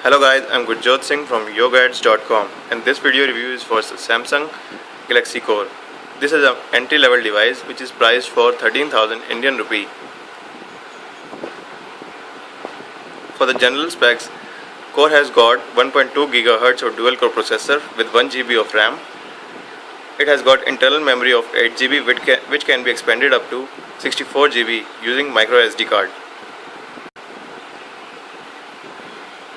Hello guys, I'm Gurjot Singh from yogads.com and this video review is for Samsung Galaxy Core. This is an entry level device which is priced for 13,000 Indian rupee. For the general specs, Core has got 1.2 GHz of dual core processor with 1 GB of RAM. It has got internal memory of 8 GB which can be expanded up to 64 GB using micro SD card.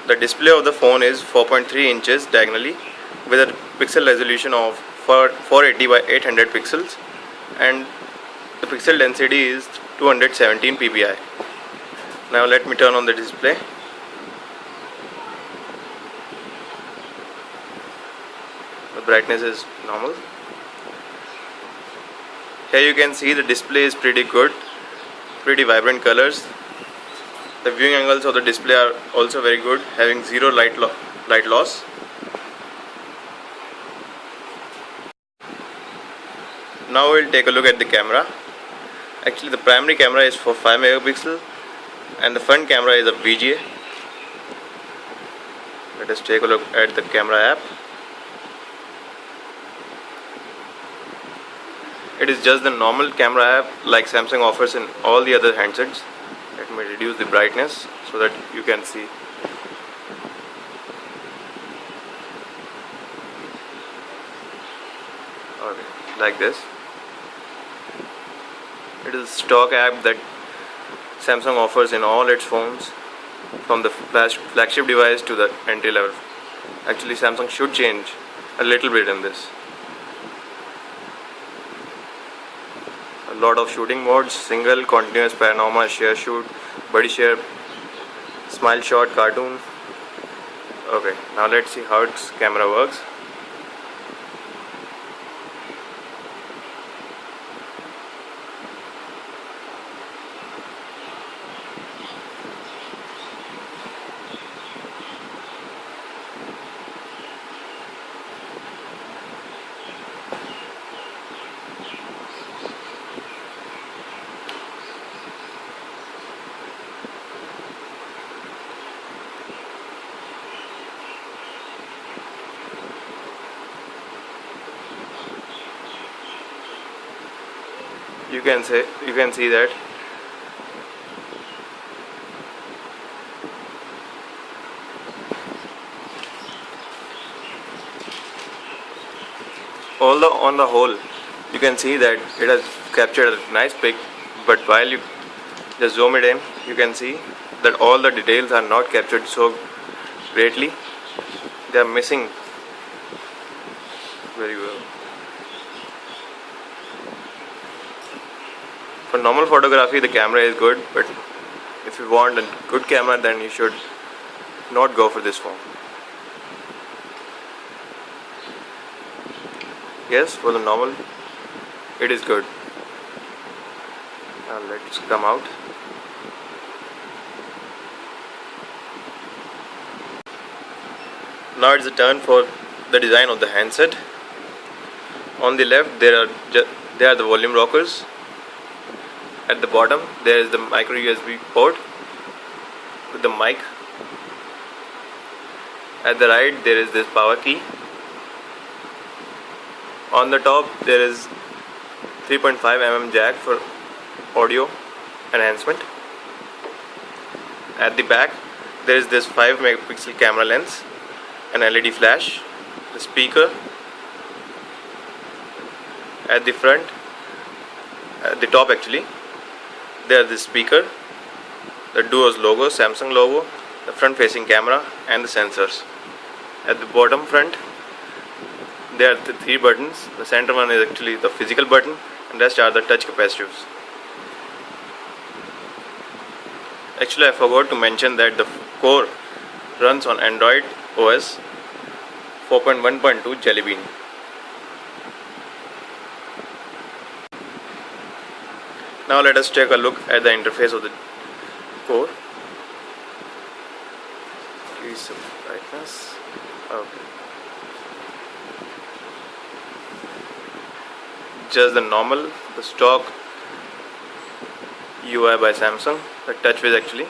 The display of the phone is 4.3 inches diagonally with a pixel resolution of 480 by 800 pixels and the pixel density is 217 ppi. Now let me turn on the display. The brightness is normal. Here you can see the display is pretty good, pretty vibrant colors. The viewing angles of the display are also very good, having zero light loss. Now we'll take a look at the camera. Actually the primary camera is for 5 megapixel and the front camera is a VGA. Let us take a look at the camera app. It is just the normal camera app like Samsung offers in all the other handsets. Let me reduce the brightness so that you can see. Okay, like this. It is a stock app that Samsung offers in all its phones, from the flagship device to the entry level. Actually, Samsung should change a little bit in this. A lot of shooting modes: single, continuous, panorama, share shoot, buddy share, smile shot, cartoon. Okay, now let's see how its camera works. You can see that on the whole you can see that it has captured a nice pic, but while you just zoom it in, you can see that all the details are not captured so greatly. They are missing very well. For normal photography the camera is good, but if you want a good camera then you should not go for this phone. Yes, for the normal it is good. Now let's come out. Now it's the turn for the design of the handset. On the left there are the volume rockers. At the bottom there is the micro USB port with the mic. At the right there is this power key. On the top there is 3.5 mm jack for audio enhancement. At the back there is this 5 megapixel camera lens, an LED flash, the speaker. At the front, at the top actually, there is the speaker, the Duos logo, Samsung logo, the front facing camera and the sensors. At the bottom front there are the 3 buttons. The center one is actually the physical button and rest are the touch capacitors. Actually I forgot to mention that the Core runs on Android OS 4.1.2 Jelly Bean. Now let us take a look at the interface of the Core. Increase some brightness. Okay. Just the normal, the stock UI by Samsung, the TouchWiz actually.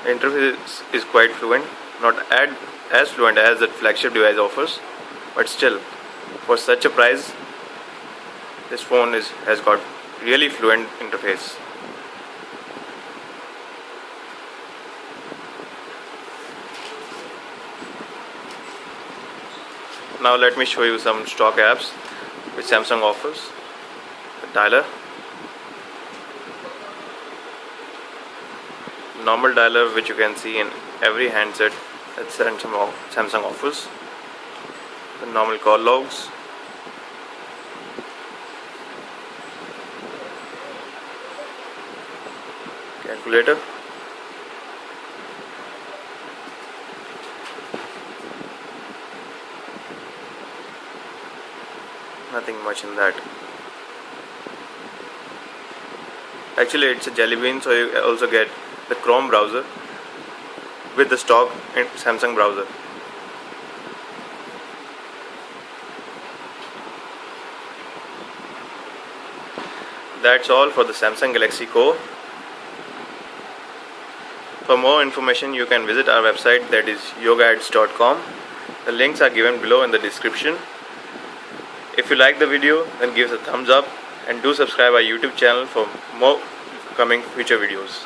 The interface is quite fluent, not as fluent as that flagship device offers, but still, for such a price, this phone has got really fluent interface. Now let me show you some stock apps which Samsung offers. The dialer, normal dialer which you can see in every handset that Samsung offers. The normal call logs, calculator, nothing much in that. Actually, it's a Jelly Bean, so you also get the Chrome browser with the stock Samsung browser. That's all for the Samsung Galaxy Core. For more information, you can visit our website, that is yogads.com. The links are given below in the description. If you like the video, then give us a thumbs up and do subscribe our YouTube channel for more coming future videos.